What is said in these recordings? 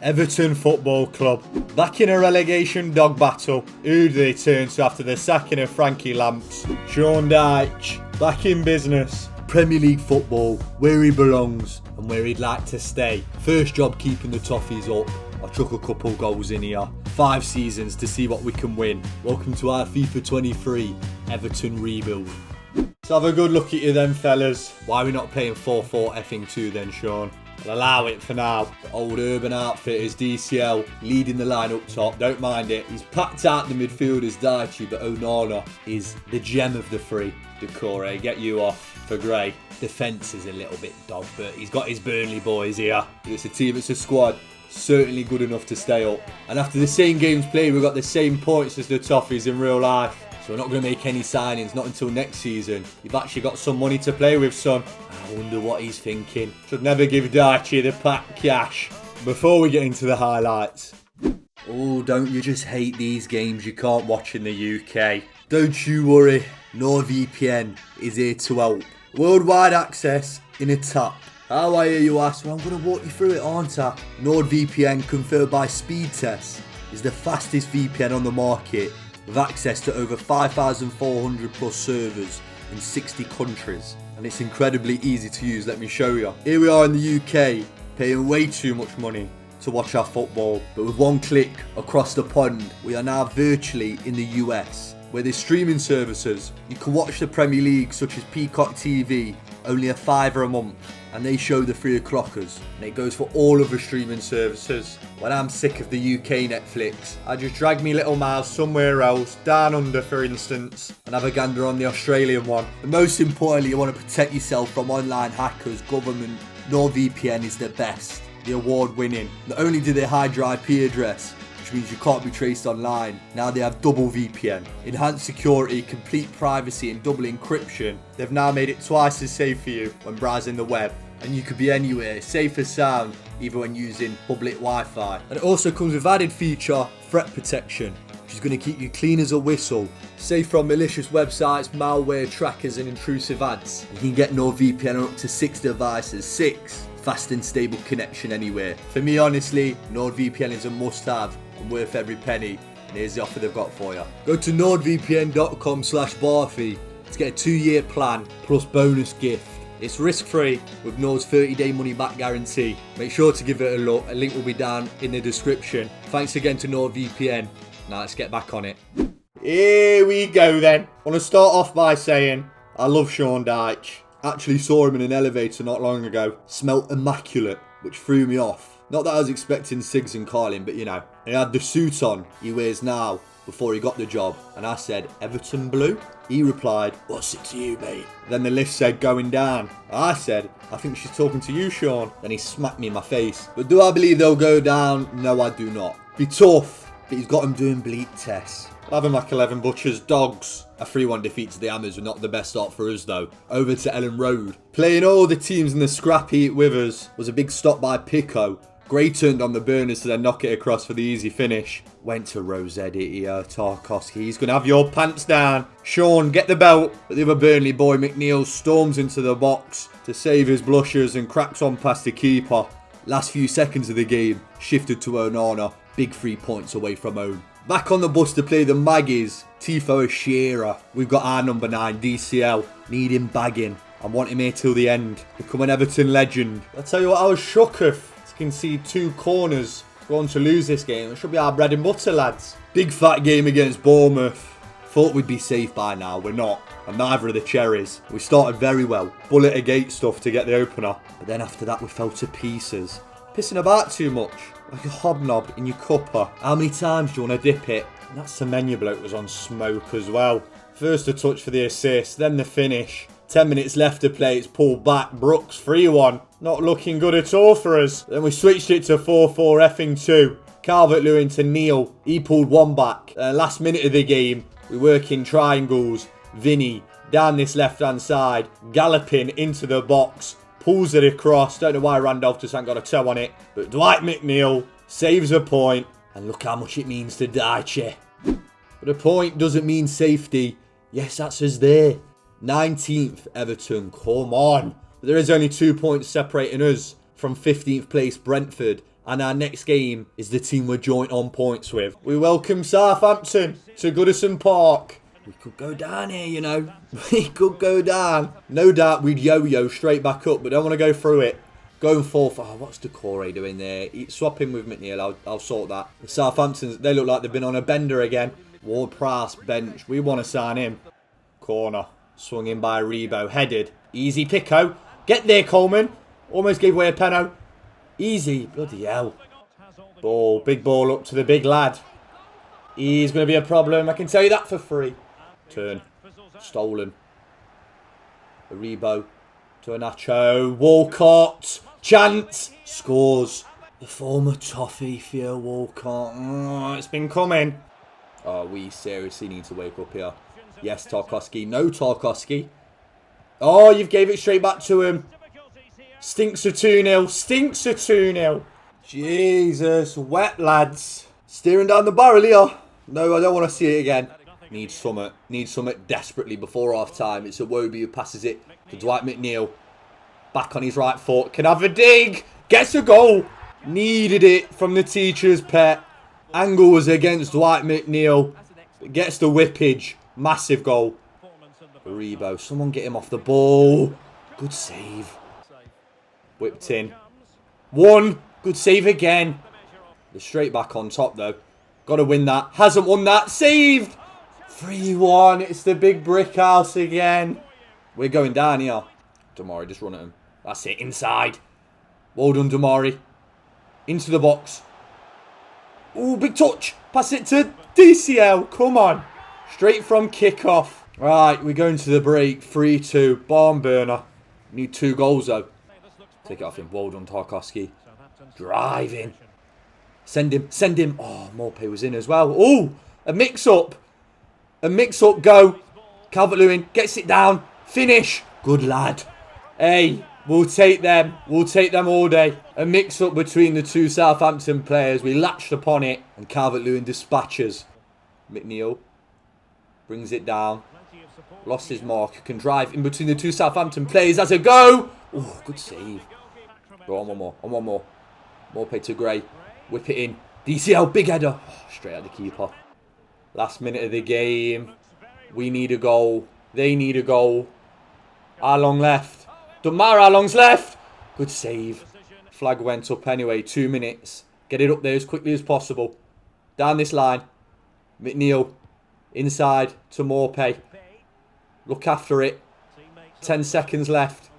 Everton Football Club. Back in a relegation dog battle. Who do they turn to after the sacking of Frankie Lamps? Sean Dyche. Back in business. Premier League football, where he belongs and where he'd like to stay. First job keeping the Toffees up. I chuck a couple goals in here. 5 seasons to see what we can win. Welcome to our FIFA 23 Everton rebuild. Let's have a good look at you then, fellas. Why are we not playing 4-4 effing 2 then, Sean? I'll allow it for now. The old Urban Outfitters, DCL, leading the line up top. Don't mind it. He's packed out the midfielders, Dyche, but Onana is the gem of the three. Decore, get you off for Gray. Defence is a little bit dog, but he's got his Burnley boys here. It's a team, it's a squad. Certainly good enough to stay up. And after the same games played, we've got the same points as the Toffees in real life. So we're not going to make any signings, not until next season. You've actually got some money to play with, son. I wonder what he's thinking. Should never give Dyche the pack cash. Before we get into the highlights. Oh, don't you just hate these games you can't watch in the UK? Don't you worry, NordVPN is here to help. Worldwide access in a tap. How I hear you ask? Well, I'm going to walk you through it, aren't I? NordVPN, confirmed by Speed Test, is the fastest VPN on the market, with access to over 5,400 plus servers in 60 countries. And it's incredibly easy to use, let me show you. Here we are in the UK, paying way too much money to watch our football. But with one click across the pond, we are now virtually in the US, where there's streaming services. You can watch the Premier League such as Peacock TV, only a £5 a month. And they show the 3 o'clockers, and it goes for all of the streaming services. When I'm sick of the UK Netflix, I just drag me little mouse somewhere else, down under for instance, and have a gander on the Australian one. And most importantly, you want to protect yourself from online hackers, government. NordVPN is the best, the award winning. Not only do they hide your IP address, which means you can't be traced online, now they have double VPN. Enhanced security, complete privacy and double encryption. They've now made it twice as safe for you when browsing the web. And you could be anywhere, safe as sound, even when using public Wi-Fi. And it also comes with added feature, threat protection, which is going to keep you clean as a whistle, safe from malicious websites, malware, trackers and intrusive ads. You can get NordVPN on up to 6 devices, 6. Fast and stable connection anywhere. For me, honestly, NordVPN is a must-have and worth every penny. And here's the offer they've got for you. Go to nordvpn.com/barfy to get a 2-year plan plus bonus gift. It's risk-free with Nord's 30-day money-back guarantee. Make sure to give it a look. A link will be down in the description. Thanks again to NordVPN. Now let's get back on it. Here we go then. I want to start off by saying I love Sean Dyche. Actually saw him in an elevator not long ago. Smelt immaculate, which threw me off. Not that I was expecting Siggs and Carlin, but you know. He had the suit on he wears now before he got the job. And I said, Everton blue? He replied, what's it to you, mate? Then the list said going down. I said, I think she's talking to you, Sean. Then he smacked me in my face. But do I believe they'll go down? No, I do not. Be tough, but he's got him doing bleep tests. I'll have him like 11 butchers, dogs. A 3-1 defeat to the Hammers were not the best start for us though. Over to Ellen Road. Playing all the teams in the scrap heat with us was a big stop by Pico. Gray turned on the burners to then knock it across for the easy finish. Went to Rossetti here, Tarkowski. He's going to have your pants down. Sean, get the belt. But the other Burnley boy, McNeil, storms into the box to save his blushers and cracks on past the keeper. Last few seconds of the game, shifted to Onana. Big 3 points away from home. Back on the bus to play the Maggies. Tifo Shearer. We've got our number 9, DCL. Need him bagging. I want him here till the end. Become an Everton legend. I'll tell you what, I was shook of. Concede 2 corners. We're on to lose this game. It should be our bread and butter, lads. Big fat game against Bournemouth. Thought we'd be safe by now. We're not. And neither are the Cherries. We started very well. Bullet a gate stuff to get the opener. But then after that we fell to pieces. Pissing about too much. Like a hobnob in your cuppa. How many times do you want to dip it? And that Semenya bloke was on smoke as well. First a touch for the assist. Then the finish. 10 minutes left to play, it's pulled back, Brooks 3-1. Not looking good at all for us. Then we switched it to 4-4 effing 2. Calvert-Lewin to Neil, he pulled 1 back. Last minute of the game, we work in triangles. Vinny, down this left-hand side, galloping into the box, pulls it across. Don't know why Randolph just ain't got a toe on it. But Dwight McNeil saves a point, and look how much it means to Dyche. But a point doesn't mean safety. Yes, that's us there. 19th Everton, come on. But there is only 2 points separating us from 15th place Brentford And our next game is the team we're joint on points with. We welcome Southampton to Goodison Park. We could go down here, you know. We could go down. No doubt we'd yo-yo straight back up, but don't want to go through it. Going forth. Oh, what's Decore doing there? Swap him with McNeil. I'll sort that. The Southamptons, they look like they've been on a bender again. Ward-Prowse, bench. We want to sign him. Corner. Swung in by Rebo. Headed. Easy Pico. Get there, Coleman. Almost gave away a penno. Easy. Bloody hell. Ball. Big ball up to the big lad. He's going to be a problem. I can tell you that for free. Turn. Stolen. Rebo. To Nacho. Walcott. Chance. Scores. The former toffee, Theo Walcott. Oh, it's been coming. Oh, we seriously need to wake up here. Yes, Tarkowski. No Tarkowski. Oh, you've gave it straight back to him. Stinks of 2-0. Stinks of 2-0. Jesus. Wet, lads. Steering down the barrel here. No, I don't want to see it again. Needs something. Needs something desperately before half-time. It's Iwobi who passes it to Dwight McNeil. Back on his right foot. Can have a dig. Gets a goal. Needed it from the teacher's pet. Angle was against Dwight McNeil. Gets the whippage. Massive goal. Rebo. Someone get him off the ball. Good save. Whipped in. One. Good save again. They're straight back on top though. Got to win that. Hasn't won that. Saved. 3-1. It's the big brick house again. We're going down here. Damari, just run at him. That's it. Inside. Well done, Damari. Into the box. Ooh, big touch. Pass it to DCL. Come on. Straight from kickoff. Right, we're going to the break. 3-2. Barn burner. Need 2 goals though. Take it off him. Well done, Tarkowski. Driving. Send him. Send him. Oh, Morpay was in as well. Oh, a mix-up. A mix-up go. Calvert-Lewin gets it down. Finish. Good lad. Hey, we'll take them. We'll take them all day. A mix-up between the 2 Southampton players. We latched upon it. And Calvert-Lewin dispatches. McNeil brings it down. Lost his mark. Can drive in between the 2 Southampton players. Has a go. Oh, good save. Go on one more. On one more. Morpay to Gray. Whip it in. DCL, big header. Oh, straight at the keeper. Last minute of the game. We need a goal. They need a goal. How long left? Don't matter how long's left. Good save. Flag went up anyway. 2 minutes. Get it up there as quickly as possible. Down this line. McNeil. Inside to Morpay. Look after it. 10 seconds left.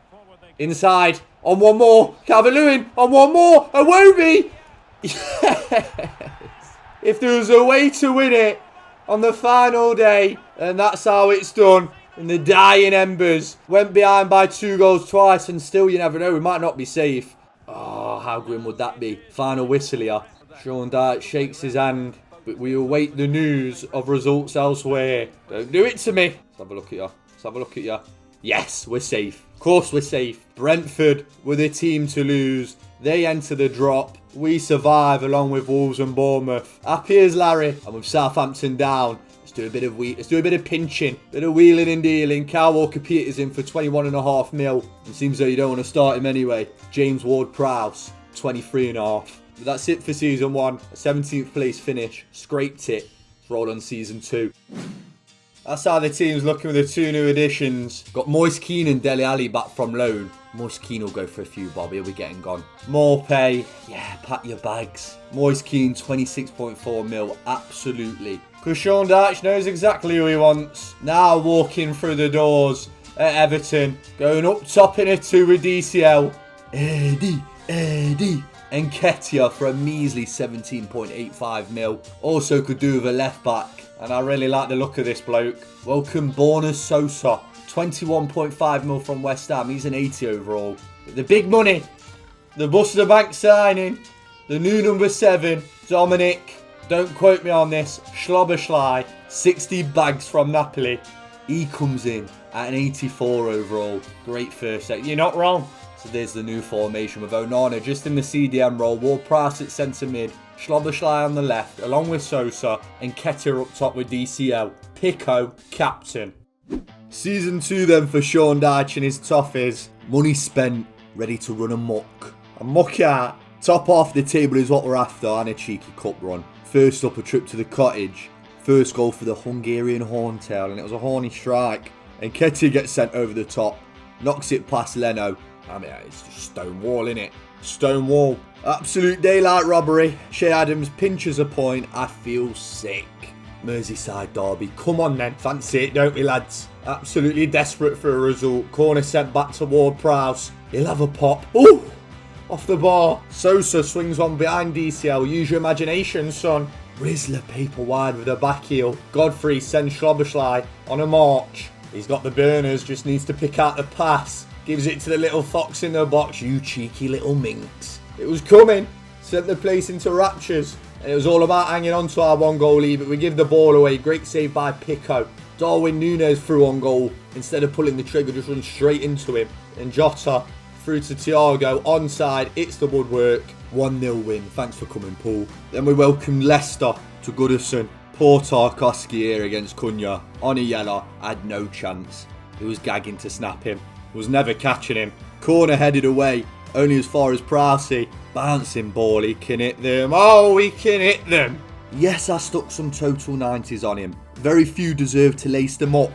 Inside. On one more. Calvert-Lewin. On one more. Iwobi. Yes. If there was a way to win it on the final day, and that's how it's done. In the dying embers. Went behind by 2 goals twice, and still you never know. We might not be safe. Oh, how grim would that be? Final whistle here. Sean Dyche shakes his hand, but we await the news of results elsewhere. Don't do it to me. Let's have a look at you. Let's have a look at you. Yes, we're safe. Of course we're safe. Brentford were the team to lose. They enter the drop. We survive along with Wolves and Bournemouth. Happy as Larry. And with Southampton down, let's do a bit of pinching. Bit of wheeling and dealing. Kyle Walker-Peters in for 21.5 mil. It seems though you don't want to start him anyway. James Ward-Prowse, 23.5. But that's it for season 1. A 17th place finish. Scraped it. Let's roll on season 2. That's how the team's looking with the 2 new additions. Got Moise Keane and Dele Alli back from loan. Moise Keane will go for a few bob. He'll be getting gone. Morpay. Yeah, pack your bags. Moise Keane, 26.4 mil. Absolutely. Because Sean Dyche knows exactly who he wants. Now walking through the doors at Everton. Going up top in a 2 with DCL. Eddie. And Ketia for a measly 17.85 mil. Also could do with a left back. And I really like the look of this bloke. Welcome Borna Sosa. 21.5 mil from West Ham. He's an 80 overall. But the big money. The Buster Bank signing. The new number 7. Dominic. Don't quote me on this. Schlobberschlei. 60 bags from Napoli. He comes in at an 84 overall. Great first set. You're not wrong. So there's the new formation with Onana just in the CDM role. Ward-Prowse at centre mid. Schlobberschlei on the left, along with Sosa, and Ketia up top with DCL. Pico, captain. Season 2 then for Sean Dyche and his Toffees. Money spent, ready to run amok. Amok out. Top half of the table is what we're after, and a cheeky cup run. First up, a trip to the cottage. First goal for the Hungarian Horntail, and it was a horny strike. And Nketiah gets sent over the top. Knocks it past Leno. I mean, it's just Stonewall, innit? Stonewall. Absolute daylight robbery. Shea Adams pinches a point. I feel sick. Merseyside derby. Come on then. Fancy it, don't we, lads? Absolutely desperate for a result. Corner sent back to Ward-Prowse. He'll have a pop. Ooh! Off the bar. Sosa swings one behind DCL. Use your imagination, son. Rizzler paper wide with a back heel. Godfrey sends Schloberschlei on a march. He's got the burners, just needs to pick out the pass. Gives it to the little fox in the box. You cheeky little minx. It was coming. Sent the place into raptures. And it was all about hanging on to our 1-goal lead, but we give the ball away. Great save by Pico. Darwin Núñez through on goal. Instead of pulling the trigger, just runs straight into him. And Jota through to Thiago. Onside. It's the woodwork. 1-0 win. Thanks for coming, Paul. Then we welcomed Leicester to Goodison. Poor Tarkowski here against Cunha. On a yellow. Had no chance. He was gagging to snap him. Was never catching him. Corner headed away. Only as far as Prowsey. Bouncing ball, he can hit them. Oh, he can hit them. Yes, I stuck some total 90s on him. Very few deserve to lace them up.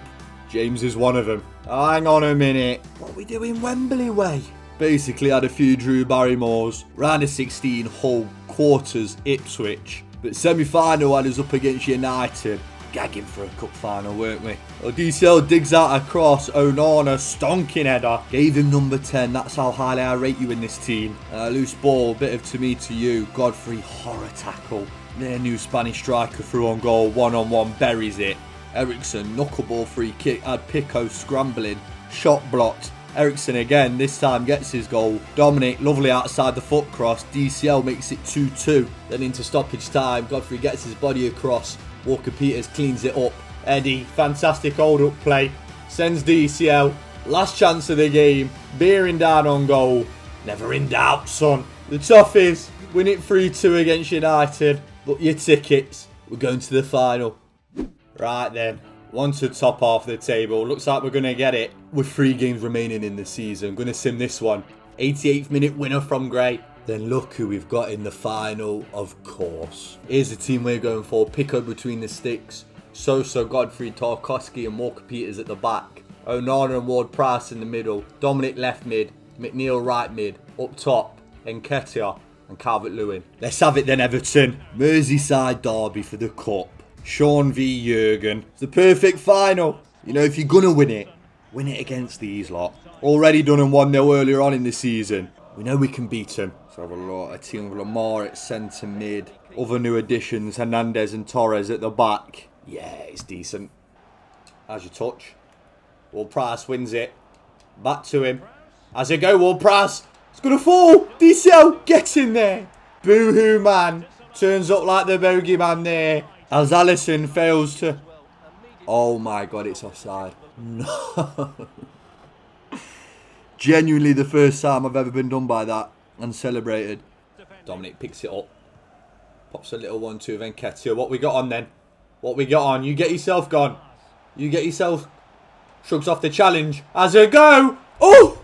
James is one of them. Oh, hang on a minute. What are we doing Wembley way? Basically had a few Drew Barrymores. Round of 16, Hull. Quarters, Ipswich. But semi-final had us up against United. Gagging for a cup final, weren't we? Well, DCL digs out a cross. Onana, stonking header. Gave him number 10. That's how highly I rate you in this team. Loose ball, bit of to me to you. Godfrey, horror tackle. Their new Spanish striker through on goal. 1-on-1, buries it. Ericsson, knuckleball free kick. Had Pico scrambling. Shot blocked. Ericsson again, this time gets his goal. Dominic, lovely outside the foot cross. DCL makes it 2-2. Then into stoppage time. Godfrey gets his body across. Walker-Peters cleans it up. Eddie, fantastic hold-up play. Sends DCL. Last chance of the game. Bearing down on goal. Never in doubt, son. The Toffees win it 3-2 against United. But your tickets, we're going to the final. Right then. On to top half of the table. Looks like we're going to get it. With 3 games remaining in the season. Going to sim this one. 88th minute winner from Gray. Then look who we've got in the final, of course. Here's the team we're going for. Pico between the sticks. Sosa, Godfrey, Tarkowski and Walker-Peters at the back. Onana and Ward-Prowse in the middle. Dominic left mid. McNeil right mid. Up top, Nketiah and Calvert-Lewin. Let's have it then, Everton. Merseyside derby for the cup. Sean v Jurgen. It's the perfect final. You know, if you're going to win it against these lot. Already done and 1-0 earlier on in the season. We know we can beat them. So have a look. A team of Lamar at centre mid. Other new additions, Hernandez and Torres at the back. Yeah, it's decent. As you touch. Ward-Prowse wins it. Back to him. As it go, Ward-Prowse. It's going to fall. DCL, get in there. Boo-hoo, man. Turns up like the bogeyman there. As Alisson fails to... Oh my God, it's offside. No. Genuinely the first time I've ever been done by that and celebrated. Dominic picks it up. Pops a little 1-2 of Nketiah. What we got on then? What we got on? You get yourself gone. You get yourself... Shrugs off the challenge. As a go! Oh!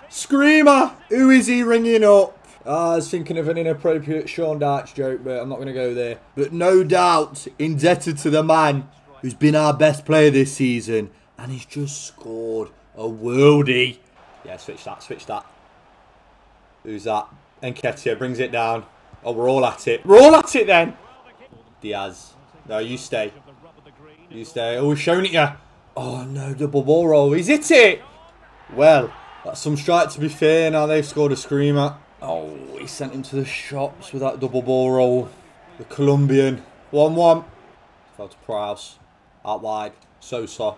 Screamer! Who is he ringing up? I was thinking of an inappropriate Sean Dyche joke, but I'm not going to go there. But no doubt, indebted to the man who's been our best player this season. And he's just scored a worldie. Yeah, switch that. Who's that? Nketiah brings it down. Oh, we're all at it. We're all at it then. Diaz. No, you stay. You stay. Oh, we've shown it you. Oh, no, double ball roll. He's hit it. Well, that's some strike to be fair. Now they've scored a screamer. Oh, he sent him to the shops with that double ball roll. The Colombian. 1-1. Fell to Prowse. Out wide. Sosa.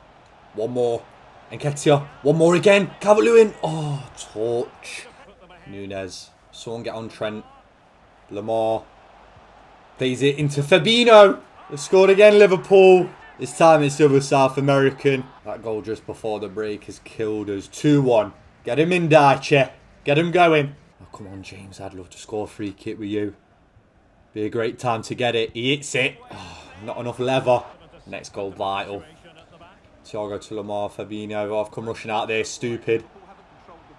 One more. Nketiah. One more again. Calvert-Lewin. Oh, touch. Núñez. Someone get on Trent. Lamar. Plays it into Fabinho. They've scored again, Liverpool. This time it's the other South American. That goal just before the break has killed us. 2-1. Get him in, Dyche. Get him going. Oh, come on, James. I'd love to score a free kick with you. Be a great time to get it. He hits it. Oh, not enough lever. Next goal vital. Thiago to Lamar. Fabinho. Oh, I've come rushing out there. Stupid.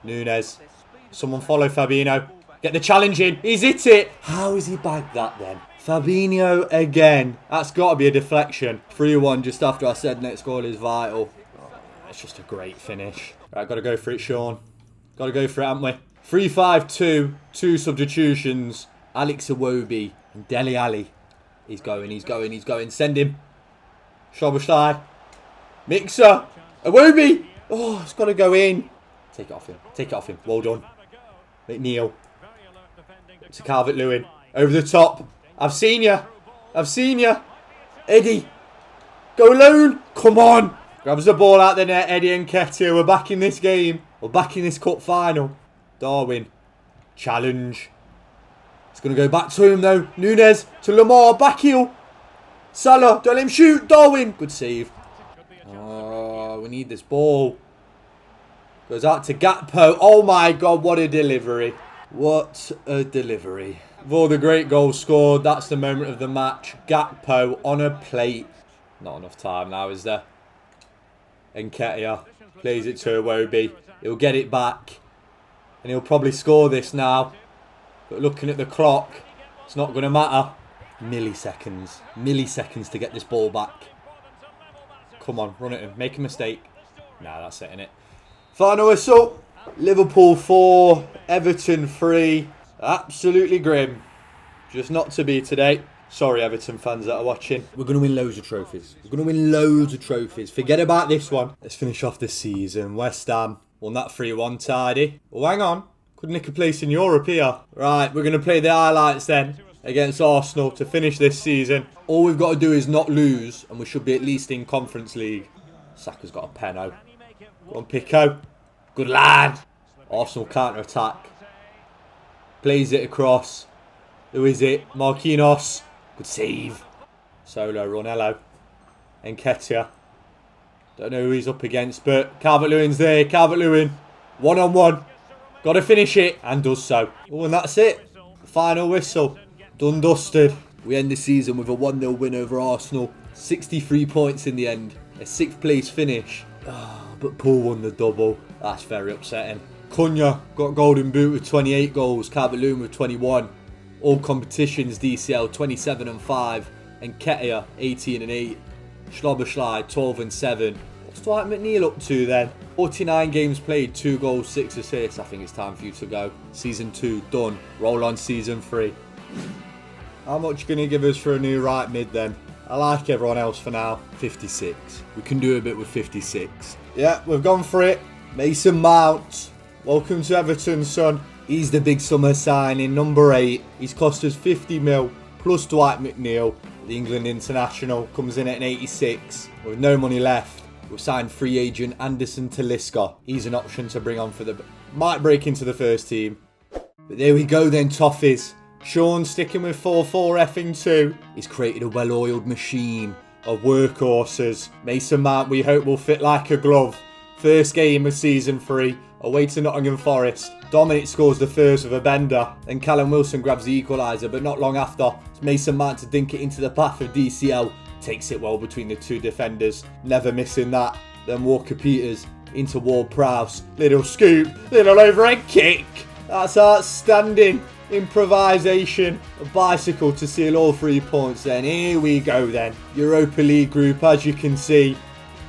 Núñez. Someone follow Fabinho. Get the challenge in. He's hit it. How has he bagged that then? Fabinho again. That's got to be a deflection. 3-1 just after I said next goal is vital. Oh, it's just a great finish. Right, got to go for it, Sean. Got to go for it, haven't we? 3-5-2. 2 substitutions. Alex Iwobi and Dele Alli. He's going. Send him. Szoboszlai. Mixer. Iwobi. Oh, it's got to go in. Take it off him. Well done. McNeil. To Calvert-Lewin. Over the top. I've seen you. Eddie. Go alone. Come on. Grabs the ball out the net. Eddie and Nketiah. We're back in this game. We're back in this cup final. Darwin. Challenge. It's going to go back to him though. Nunes to Lamar. Back heel. Salah. Don't let him shoot. Darwin. Good save. Oh, we need this ball. Goes out to Gakpo. Oh my God. What a delivery. What a delivery. Of all the great goals scored, that's the moment of the match. Gakpo on a plate. Not enough time now, is there? Nketiah plays it to Iwobi. He'll get it back. And he'll probably score this now. But looking at the clock, it's not going to matter. Milliseconds. Milliseconds to get this ball back. Come on, run at him. Make a mistake. Nah, that's it, innit? Final whistle. Liverpool 4, Everton 3. Absolutely grim. Just not to be today. Sorry, Everton fans that are watching. We're going to win loads of trophies. Forget about this one. Let's finish off this season. West Ham won that 3-1 tidy. Oh, hang on. Could nick a place in Europe here. Right, we're going to play the highlights then against Arsenal to finish this season. All we've got to do is not lose, and we should be at least in Conference League. Saka's got a penno. Go on, Pico. Good lad. Arsenal counter-attack. Plays it across. Who is it? Marquinhos. Good save. Solo, Ronello. Nketiah. Don't know who he's up against, but Calvert-Lewin's there. Calvert-Lewin. One-on-one. Got to finish it. And does so. Oh, and that's it. Final whistle. Done dusted. We end the season with a 1-0 win over Arsenal. 63 points in the end. A 6th place finish. Oh, but Poole won the double. That's very upsetting. Cunha got golden boot with 28 goals. Calvert-Lewin with 21. All competitions DCL 27 and 5. And Nketiah 18 and 8. Szoboszlai 12 and 7. What's Dwight McNeil up to then? 49 games played, 2 goals, 6 assists. I think it's time for you to go. Season 2 done. Roll on season 3. How much can you give us for a new right mid then? I like everyone else for now. 56. We can do a bit with 56. Yeah, we've gone for it. Mason Mount. Welcome to Everton, son. He's the big summer signing, number 8. He's cost us 50 mil, plus Dwight McNeil. The England international comes in at an 86. With no money left, we've signed free agent Anderson Talisca. He's an option to bring on for the... Might break into the first team. But there we go then, Toffees. Sean sticking with 4-4 effing 2. He's created a well-oiled machine of workhorses. Mason Mount, we hope, will fit like a glove. First game of season 3. Away to Nottingham Forest. Dominic scores the first with a bender. Then Callum Wilson grabs the equaliser, but not long after, it's Mason Mount to dink it into the path of DCL. Takes it well between the 2 defenders. Never missing that. Then Walker Peters into Ward-Prowse. Little scoop. Little overhead kick. That's outstanding. Improvisation. A bicycle to seal all 3 points then. Here we go then. Europa League group, as you can see.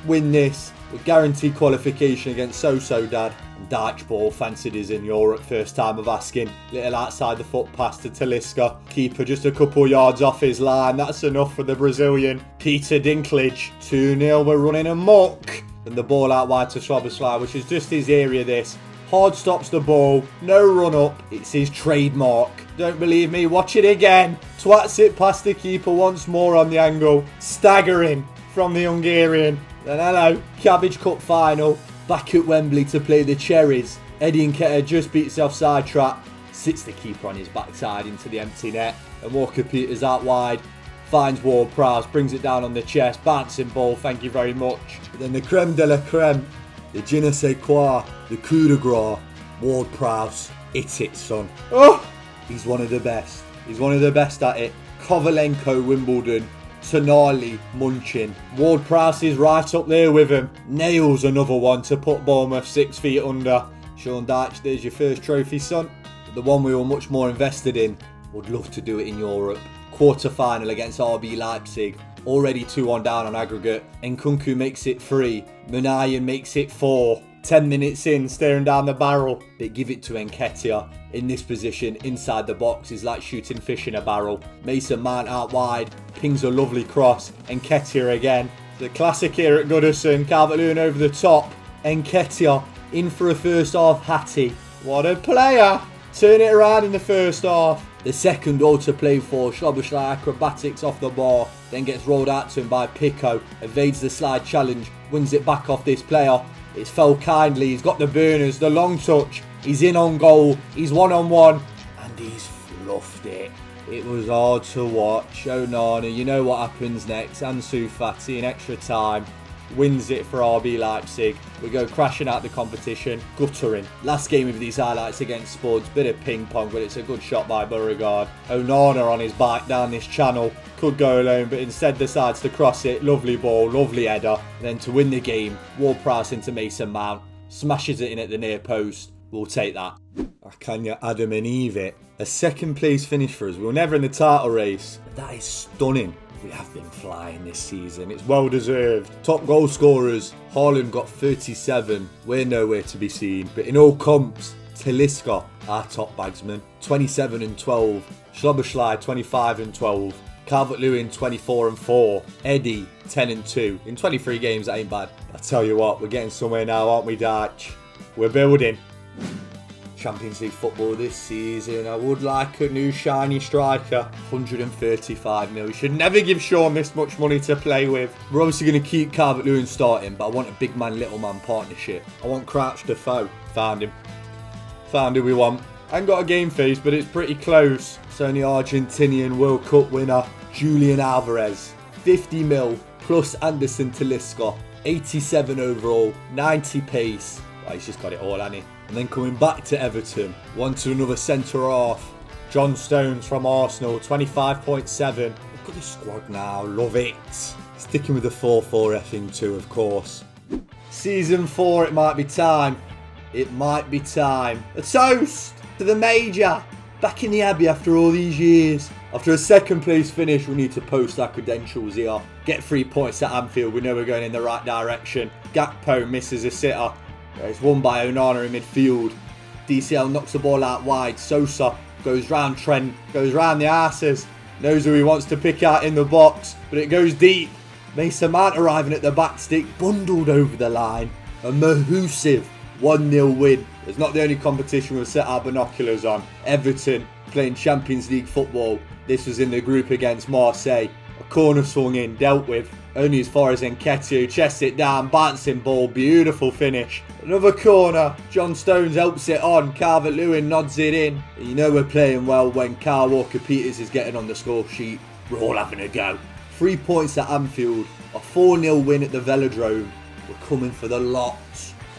Win this. With guaranteed qualification against Dad. And Dyche ball fancied is in Europe, first time of asking. Little outside the foot pass to Talisca. Keeper just a couple yards off his line. That's enough for the Brazilian. Peter Dinklage. 2-0, we're running amok. And the ball out wide to Szoboszlai, which is just his area this. Hard stops the ball. No run up. It's his trademark. Don't believe me? Watch it again. Twats it past the keeper once more on the angle. Staggering from the Hungarian. Then hello, Cabbage Cup final, back at Wembley to play the Cherries. Eddie Nketiah just beats the offside trap, sits the keeper on his backside into the empty net, and Walker Peters out wide, finds Ward-Prowse, brings it down on the chest, bouncing ball, thank you very much. But then the creme de la creme, the je ne sais quoi, the coup de grace, Ward-Prowse, it's it, son. Oh, he's one of the best. He's one of the best at it. Kovalenko, Wimbledon. Tonali munching. Ward-Prowse is right up there with him. Nails another one to put Bournemouth 6 feet under. Sean Dyche, there's your first trophy, son. but the one we were much more invested in. Would love to do it in Europe. Quarter-final against RB Leipzig. Already 2-1 down on aggregate. Nkunku makes it 3. Munayan makes it 4. 10 minutes in, staring down the barrel. They give it to Nketiah. In this position, inside the box, is like shooting fish in a barrel. Mason Mount out wide. Pings a lovely cross. Nketiah again. The classic here at Goodison. Calvert-Lewin over the top. Nketiah in for a first half Hattie. What a player! Turn it around in the first half. The second goal to play for. Szoboszlai acrobatics off the bar. Then gets rolled out to him by Pico. Evades the slide challenge. Wins it back off this player. It's fell kindly. He's got the burners. The long touch. He's in on goal. He's 1-on-1. And he's fluffed it. It was hard to watch. Onana, you know what happens next. Ansu Fati in extra time. Wins it for RB Leipzig. We go crashing out the competition. Guttering. Last game of these highlights against Spuds. Bit of ping pong, but it's a good shot by Beauregard. Onana on his bike down this channel. Could go alone, but instead decides to cross it. Lovely ball, lovely header. And then to win the game, Ward-Prowse into Mason Mount. Smashes it in at the near post. We'll take that. Can you Adam and Eve it? A second place finish for us. We were never in the title race. That is stunning. We have been flying this season. It's well deserved. Top goal scorers. Haaland got 37. We're nowhere to be seen. But in all comps, Talisca, our top bagsman, 27 and 12. Szoboszlai, 25 and 12. Calvert-Lewin, 24 and 4. Eddie, 10 and 2. In 23 games, that ain't bad. I tell you what, we're getting somewhere now, aren't we, Dyche? We're building. Champions League football this season. I would like a new shiny striker. 135 mil. You should never give Sean this much money to play with. We're obviously going to keep Calvert-Lewin starting, but I want a big man, little man partnership. I want Crouch Defoe. Found him. Found who we want. I ain't got a game face, but it's pretty close. It's only Argentinian World Cup winner Julian Alvarez. 50 mil plus Anderson Talisca. 87 overall. 90 pace. Well, he's just got it all, hasn't he? And then coming back to Everton, one to another centre-half. John Stones from Arsenal, 25.7. Look at the squad now, love it. Sticking with the 4-4 effing too, of course. Season 4, it might be time. It might be time. A toast to the Major. Back in the Abbey after all these years. After a second place finish, we need to post our credentials here. Get 3 points at Anfield, we know we're going in the right direction. Gakpo misses a sitter. It's won by Onana in midfield. DCL knocks the ball out wide. Sosa goes round Trent, goes round the arses. Knows who he wants to pick out in the box, but it goes deep. Mason Mount arriving at the back stick, bundled over the line. A massive 1-0 win. It's not the only competition we've set our binoculars on. Everton playing Champions League football. This was in the group against Marseille. A corner swung in, dealt with. Only as far as Nketiah, chests it down, bouncing ball, beautiful finish. Another corner, John Stones helps it on, Calvert-Lewin nods it in. You know we're playing well when Kyle Walker-Peters is getting on the score sheet. We're all having a go. 3 points at Anfield, a 4-0 win at the Velodrome. We're coming for the lot.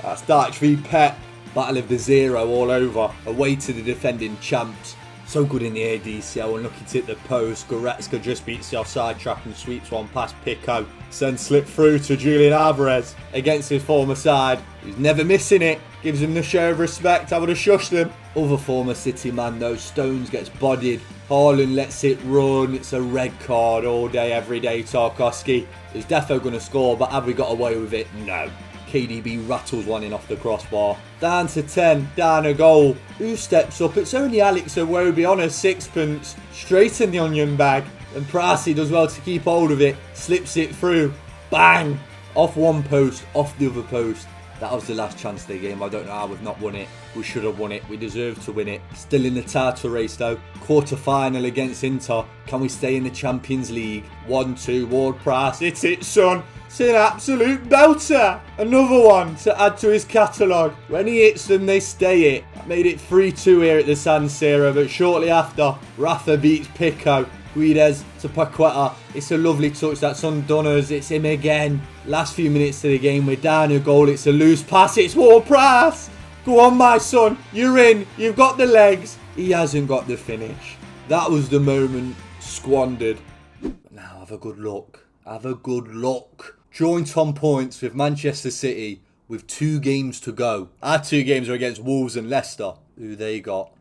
That's Dyche v Pep, battle of the zero all over, away to the defending champs. So good in the air, DCL, and looking to hit the post. Goretzka just beats the offside trap and sweeps one past Pico. Then slip through to Julian Alvarez against his former side. He's never missing it. Gives him the show of respect. I would have shushed him. Other former City man though, Stones gets bodied. Haaland lets it run. It's a red card all day, every day, Tarkowski. He's defo going to score, but have we got away with it? No. KDB rattles one in off the crossbar. Down to 10, down a goal. Who steps up? It's only Alex Iwobi on a sixpence. Straight in the onion bag. And Pricey does well to keep hold of it. Slips it through. Bang! Off one post, off the other post. That was the last chance of the game. I don't know how we've not won it. We should have won it. We deserve to win it. Still in the title race though. Quarter-final against Inter. Can we stay in the Champions League? 1-2, Ward-Prowse. It's it, son. It's an absolute belter. Another one to add to his catalogue. When he hits them, they stay it. That made it 3-2 here at the San Siro, but shortly after, Rafa beats Pico. Guedes to Paqueta. It's a lovely touch. That's undone us. It's him again. Last few minutes of the game, we're down a goal. It's a loose pass. It's Ward-Prowse. Go on, my son. You're in. You've got the legs. He hasn't got the finish. That was the moment squandered. But now have a good look. Have a good look. Joint on points with Manchester City with 2 games to go. Our 2 games are against Wolves and Leicester. Who they got?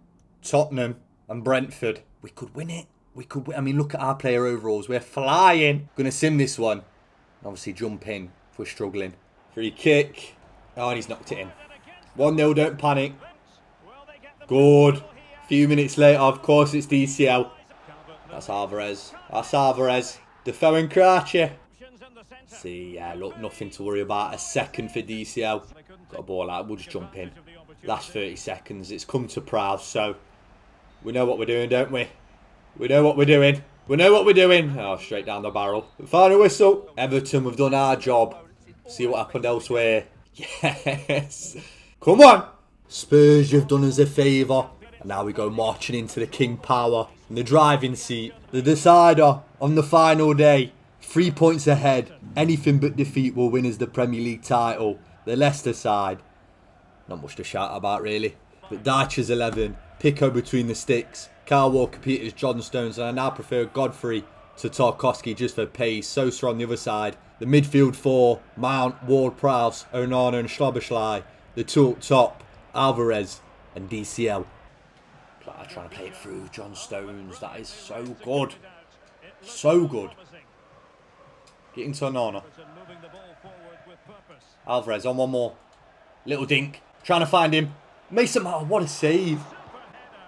Tottenham and Brentford. We could win it. We could win. I mean, look at our player overalls. We're flying. Going to sim this one. Obviously, jump in if we're struggling. Free kick. Oh, and he's knocked it in. 1-0, don't panic. Good. A few minutes later, of course, it's DCL. That's Alvarez. That's Alvarez. Defoe and Crouchy. See, yeah, look, nothing to worry about. A second for DCL. Got a ball out. We'll just jump in. Last 30 seconds. It's come to Prowse, so we know what we're doing, don't we? We know what we're doing. We know what we're doing. Oh, straight down the barrel. Final whistle. Everton, we've done our job. See what happened elsewhere. Yes. Come on. Spurs, you've done us a favour. And now we go marching into the King Power. In the driving seat. The decider on the final day. 3 points ahead. Anything but defeat will win us the Premier League title. The Leicester side. Not much to shout about, really. But Dyche's 11. Pico between the sticks. Kyle Walker-Peters, John Stones. And I now prefer Godfrey to Tarkowski just for pace. Sosa on the other side. The midfield 4. Mount, Ward-Prowse, Onana and Szoboszlai. The two up top. Alvarez and DCL. Trying to play it through. John Stones. That is so good. So good. Getting to Onana. Alvarez on one more. Little dink. Trying to find him. Mason Mount. What a save.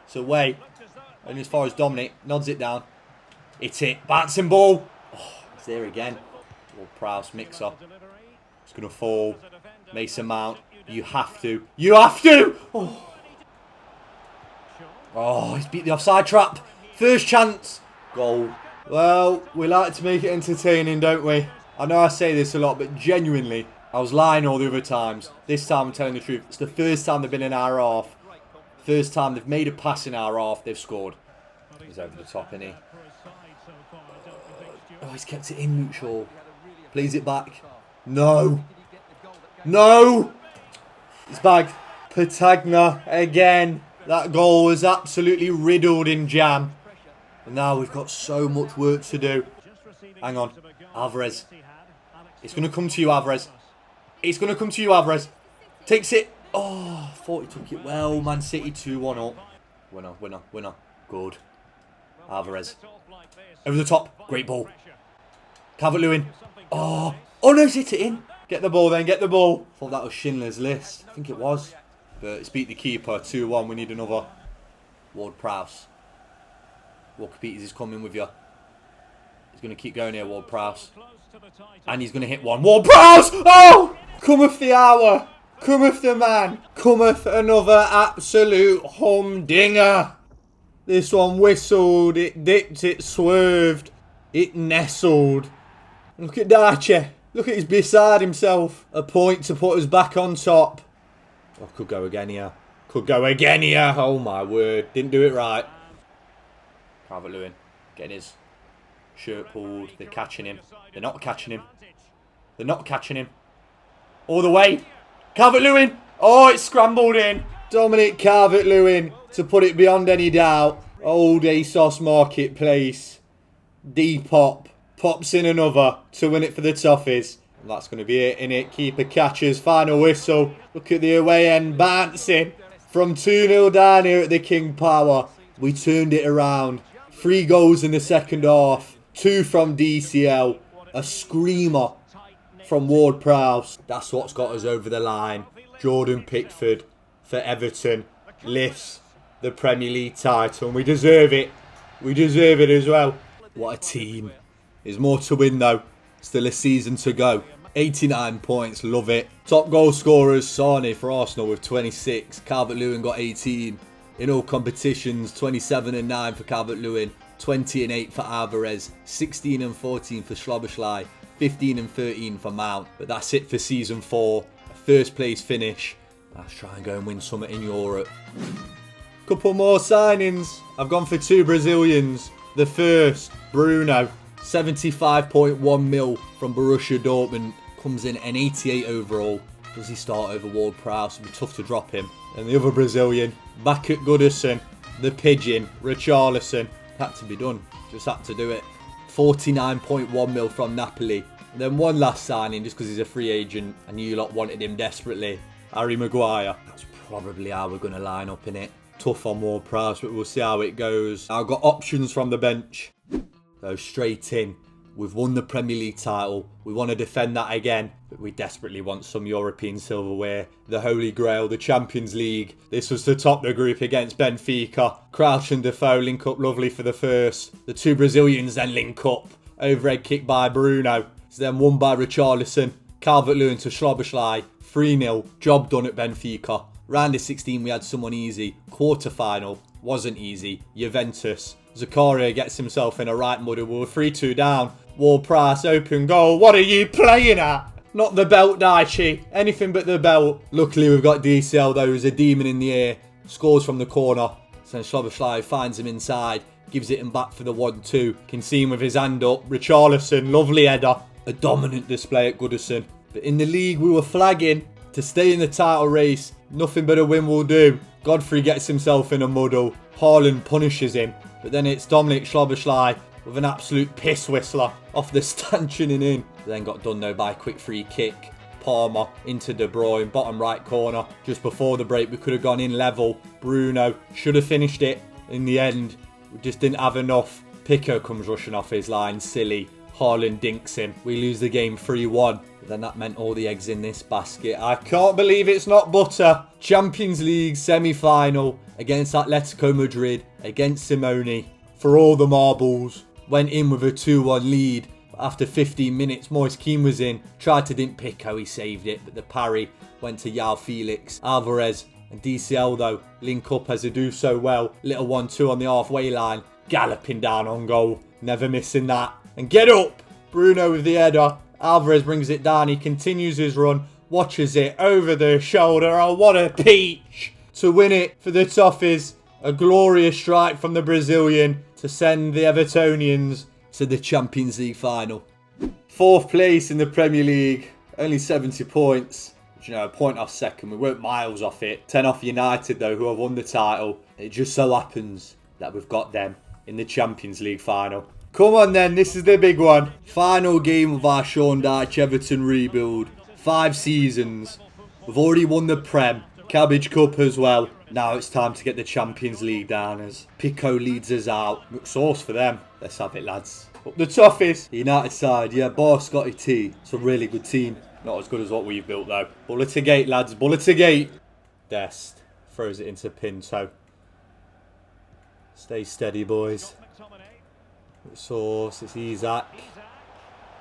It's away. And as far as Dominic. Nods it down. It's it. Bouncing ball. Oh, it's there again. Little Prowse mixer. It's going to fall. Mason Mount. You have to. You have to. Oh, he's beat the offside trap. First chance. Goal. Well, we like to make it entertaining, don't we? I know I say this a lot, but genuinely, I was lying all the other times. This time I'm telling the truth. It's the first time they've been in our half. First time they've made a pass in our half, they've scored. He's over the top, isn't he? Oh, he's kept it in, Luke Shaw. Plays it back. No. No. It's bagged. Patagna again. That goal was absolutely riddled in jam. And now we've got so much work to do. Hang on. Alvarez. It's going to come to you, Alvarez. It's going to come to you, Alvarez. Takes it. Oh, thought he took it well. Man City 2-1 up. Winner, winner, winner. Good. Alvarez. Over the top. Great ball. Calvert-Lewin. Oh. Oh no, he's hit it in. Get the ball then, get the ball. Thought that was Schindler's List. I think it was. But it's beat the keeper. 2-1. We need another. Ward-Prowse. Walker-Peters is coming with you. He's going to keep going here, Ward-Prowse. And he's going to hit one. Ward-Prowse! Oh! Cometh the hour. Cometh the man. Cometh another absolute humdinger. This one whistled. It dipped. It swerved. It nestled. Look at Dyche. Look at he's beside himself. A point to put us back on top. Oh, could go again here. Could go again here. Oh my word. Didn't do it right. Calvert-Lewin getting his shirt pulled. They're catching him. They're not catching him. They're not catching him. All the way. Calvert-Lewin. Oh, it's scrambled in. Dominic Calvert-Lewin to put it beyond any doubt. Old ASOS Marketplace. D-pop. Pops in another to win it for the Toffees. And that's going to be it, innit? Keeper catches. Final whistle. Look at the away end bouncing. From 2-0 down here at the King Power. We turned it around. 3 goals in the second half. 2 from DCL. A screamer from Ward-Prowse. That's what's got us over the line. Jordan Pickford for Everton lifts the Premier League title. And we deserve it. We deserve it as well. What a team. There's more to win though. Still a season to go. 89 points. Love it. Top goal scorers. Sane for Arsenal with 26. Calvert-Lewin got 18. In all competitions, 27 and 9 for Calvert-Lewin, 20 and 8 for Alvarez, 16 and 14 for Szoboszlai, 15 and 13 for Mount. But that's it for season 4. A first place finish. Let's try and go and win something in Europe. Couple more signings. I've gone for 2 Brazilians. The first, Bruno, 75.1 mil from Borussia Dortmund. Comes in an 88 overall. Does he start over Ward-Prowse? It'll be tough to drop him. And the other Brazilian, back at Goodison, the Pigeon, Richarlison. Had to be done. Just had to do it. 49.1 mil from Napoli. And then one last signing, just because he's a free agent. I knew you lot wanted him desperately. Harry Maguire. That's probably how we're going to line up in it. Tough on Ward-Prowse, but we'll see how it goes. I've got options from the bench. Go straight in. We've won the Premier League title. We want to defend that again. But we desperately want some European silverware. The Holy Grail, the Champions League. This was to top the group against Benfica. Crouch and Defoe link up lovely for the first. The two Brazilians then link up. Overhead kick by Bruno. It's then won by Richarlison. Calvert-Lewin to Szoboszlai. 3-0. Job done at Benfica. Round of 16 we had someone easy. Quarter-final. Wasn't easy. Juventus. Zakaria gets himself in a right muddle. We were 3-2 down. Ward-Prowse, open goal. What are you playing at? Not the belt, Dyche. Anything but the belt. Luckily, we've got DCL, though, who's a demon in the air. Scores from the corner. So Szoboszlai finds him inside. Gives it him back for the 1-2. Can see him with his hand up. Richarlison, lovely header. A dominant display at Goodison. But in the league, we were flagging to stay in the title race. Nothing but a win will do. Godfrey gets himself in a muddle. Haaland punishes him. But then it's Dominic Szoboszlai with an absolute piss whistler off the stanchioning in. Then got done though by a quick free kick. Palmer into De Bruyne, bottom right corner. Just before the break we could have gone in level. Bruno should have finished it. In the end, we just didn't have enough. Pico comes rushing off his line, silly. Haaland dinks him. We lose the game 3-1. But then that meant all the eggs in this basket. I can't believe it's not butter. Champions League semi-final against Atletico Madrid, against Simone. For all the marbles. Went in with a 2-1 lead. But after 15 minutes, Moise Kean was in. Tried to dink Pico, he saved it. But the parry went to João Felix. Alvarez and DCL, though, link up as they do so well. Little 1-2 on the halfway line. Galloping down on goal. Never missing that. And get up! Bruno with the header. Alvarez brings it down. He continues his run. Watches it over the shoulder. Oh, what a peach! To win it for the Toffees. A glorious strike from the Brazilian to send the Evertonians to the Champions League final. 4th place in the Premier League. Only 70 points. But, you know, a point off second. We weren't miles off it. 10 off United, though, who have won the title. It just so happens that we've got them in the Champions League final. Come on then, this is the big one. Final game of our Sean Dyche Everton rebuild. 5 seasons. We've already won the Prem. Cabbage Cup as well. Now it's time to get the Champions League down as Pico leads us out. Sauce for them. Let's have it, lads. Up the Toffees. The United side, yeah, bar Scotty T. It's a really good team. Not as good as what we've built though. Bullet to gate, lads. Bullet to gate. Dest. Throws it into Pinto. Stay steady, boys. Sauce, it's Isaac.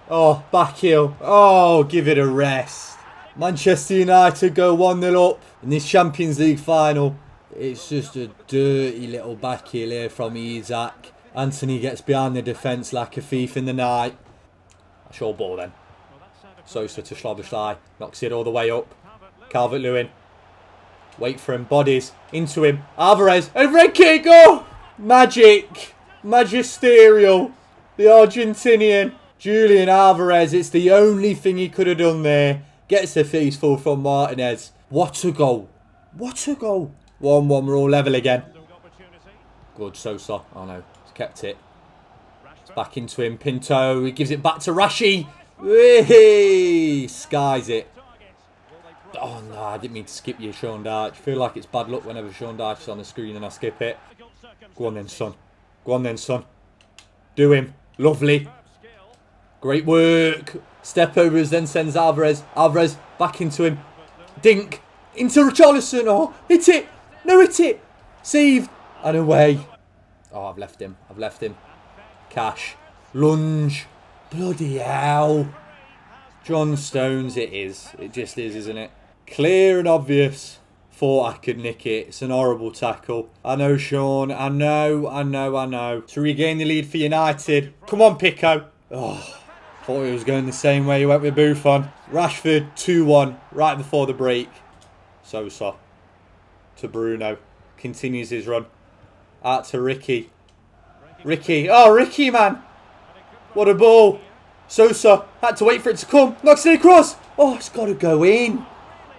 Oh, back heel. Oh, give it a rest. Manchester United go 1-0 up in this Champions League final. It's just a dirty little back heel here from Isaac. Anthony gets behind the defence like a thief in the night. Short ball then. Sosa to Szoboszlai. Knocks it all the way up. Calvert-Lewin. Wait for him. Bodies. Into him. Alvarez. Overhead kick. Oh! Magic. Magisterial. The Argentinian. Julian Alvarez. It's the only thing he could have done there. Gets the face full from Martinez. What a goal. What a goal. 1-1. We're all level again. Good Sosa. Oh no. He's kept it. It's back into him. Pinto. He gives it back to Rashi. Whee! Skies it. Oh no. I didn't mean to skip you, Sean Dyche. I feel like it's bad luck whenever Sean Dyche is on the screen and I skip it. Go on then, son. Go on then, son. Do him. Lovely. Great work. Step overs, then sends Alvarez. Alvarez back into him. Dink. Into Richarlison. Oh, hit it. No, hit it. Saved. And away. Oh, I've left him. I've left him. Cash. Lunge. Bloody hell. John Stones it is. It just is, isn't it? Clear and obvious. Thought I could nick it. It's an horrible tackle. I know, Sean. I know. To regain the lead for United. Come on, Pico. Oh, thought he was going the same way he went with Buffon. Rashford, 2-1, right before the break. Sosa to Bruno. Continues his run. Out to Ricky. Ricky. Oh, Ricky, man. What a ball. Sosa had to wait for it to come. Knocks it across. Oh, it's got to go in.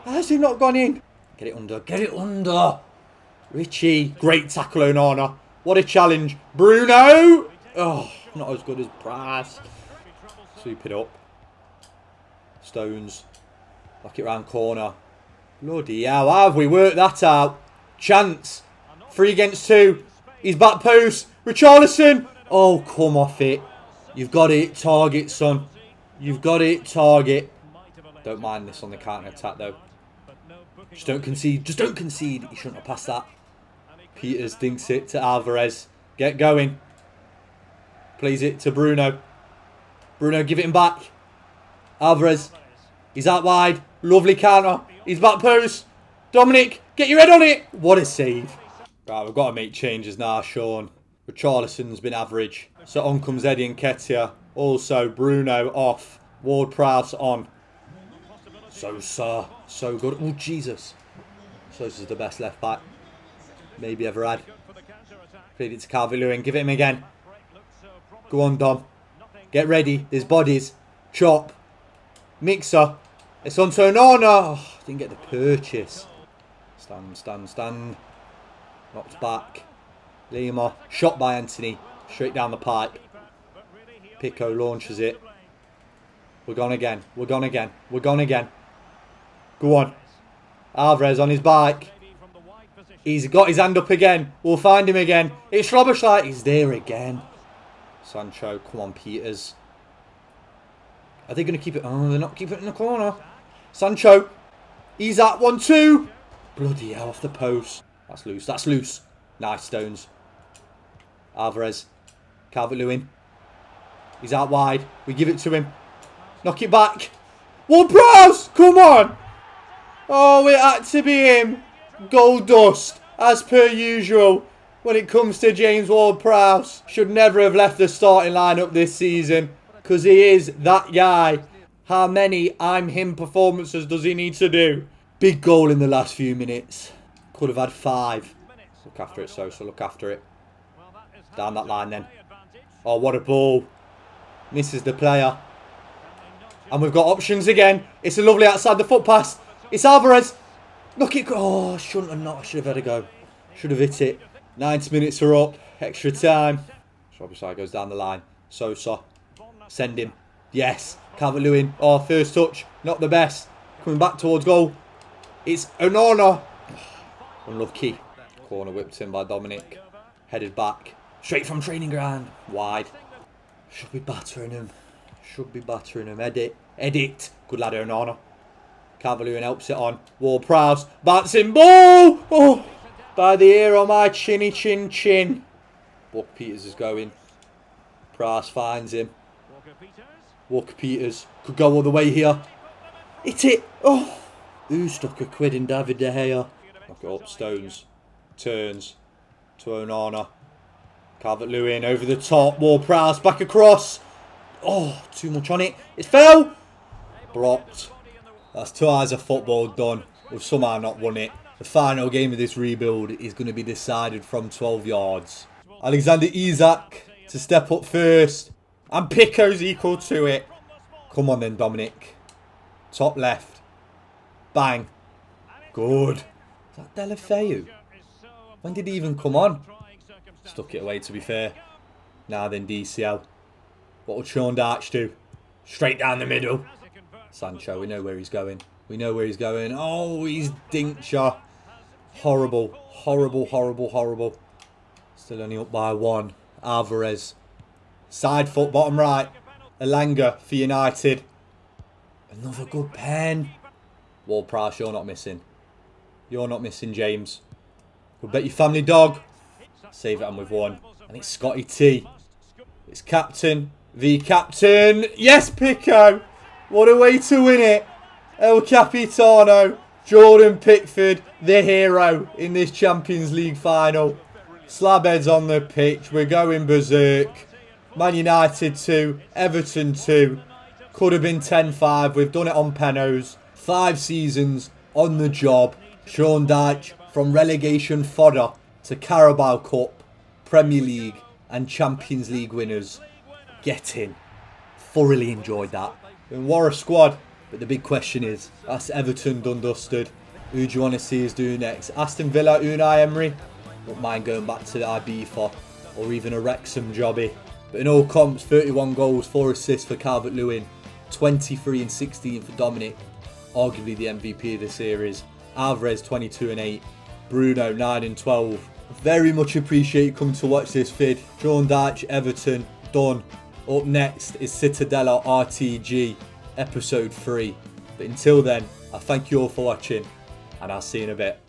How's it not gone in? Get it under. Get it under. Richie. Great tackle, Onana. What a challenge. Bruno. Oh, not as good as Price. Sweep it up. Stones. Lock it round corner. Bloody hell. How have we worked that out? Chance. 3 against 2. He's back post. Richarlison. Oh, come off it. You've got to hit target, son. You've got to hit target. Don't mind this on the counter-attack, though. Just don't concede. Just don't concede. He shouldn't have passed that. Peters dinks it to Alvarez. Get going. Plays it to Bruno. Bruno, give it him back. Alvarez. He's out wide. Lovely counter. He's back post. Dominic, get your head on it. What a save. Right, we've got to make changes now, Sean. Richarlison's been average. So on comes Eddie Nketiah. Also, Bruno off. Ward-Prowse on. Sosa. So good. Oh, Jesus. Sosa's the best left back maybe ever had. Played it to Calvert-Lewin. Give it him again. Go on, Dom. Get ready. There's bodies. Chop. Mixer. It's on to Onana. Oh, didn't get the purchase. Stand. Knocked back. Lima. Shot by Anthony. Straight down the pipe. Pico launches it. We're gone again. Go on. Alvarez on his bike. He's got his hand up again. We'll find him again. It's Schloberschleit. He's there again. Sancho. Come on, Peters. Are they going to keep it? Oh, they're not keeping it in the corner. Sancho. He's at 1-2. Bloody hell, off the post. That's loose. Nice, Stones. Alvarez. Calvert-Lewin. He's out wide. We give it to him. Knock it back. Ward-Prowse! Come on! Oh, it had to be him. Gold dust, as per usual, when it comes to James Ward-Prowse. Should never have left the starting lineup this season, because he is that guy. How many I'm him performances does he need to do? Big goal in the last few minutes. Could have had 5. Look after it, Sosa. Look after it. Down that line then. Oh, what a ball. Misses the player. And we've got options again. It's a lovely outside the foot pass. It's Alvarez. Look it. Oh, shouldn't have not. Should have had a go. Should have hit it. 90 minutes are up. Extra time. Schloberschleit goes down the line. Sosa. Send him. Yes. Calvert-Lewin. Oh, first touch. Not the best. Coming back towards goal. It's Onana. Unlucky. Corner whipped in by Dominic. Headed back. Straight from training ground. Wide. Should be battering him. Edit. Good lad, Onana. Calvert-Lewin helps it on. Ward-Prowse. Bouncing ball. Oh. By the ear on my chinny chin. Walker Peters is going. Prowse finds him. Walker Peters. Could go all the way here. Hit it. Oh. Who stuck a quid in David De Gea? Knock it up. Stones. Turns. To Onana. Calvert-Lewin over the top. Ward-Prowse back across. Oh, too much on it. It's fell. Blocked. That's 2 hours of football done. We've somehow not won it. The final game of this rebuild is going to be decided from 12 yards. Alexander Isak to step up first. And Pico's equal to it. Come on then, Dominic. Top left. Bang. Good. Is that Deulofeu? When did he even come on? Stuck it away, to be fair. Now then, DCL. What would Sean Dyche do? Straight down the middle. Sancho, we know where he's going. Oh, he's Dyche. Horrible. Still only up by 1. Alvarez. Side foot, bottom right. Elanga for United. Another good pen. Ward-Prowse, you're not missing. James. We'll bet your family dog. Save it and we've won. And it's Scotty T. It's captain v captain. Yes, Pico. What a way to win it. El Capitano. Jordan Pickford, the hero in this Champions League final. Slabheads on the pitch. We're going berserk. Man United 2. Everton 2. Could have been 10-5. We've done it on pennos. 5 seasons on the job. Sean Dyche from relegation fodder to Carabao Cup, Premier League and Champions League winners. Get in. Thoroughly enjoyed that. And what a squad. But the big question is, that's Everton done dusted. Who do you want to see us do next? Aston Villa, Unai Emery. Don't mind going back to the Ibiza or even a Wrexham jobby. But in all comps, 31 goals, 4 assists for Calvert-Lewin. 23 and 16 for Dominic. Arguably the MVP of the series. Alvarez 22 and 8. Bruno 9 and 12. Very much appreciate you coming to watch this vid. Sean Dyche, Everton, done. Up next is Citadella RTG, episode 3. But until then, I thank you all for watching, and I'll see you in a bit.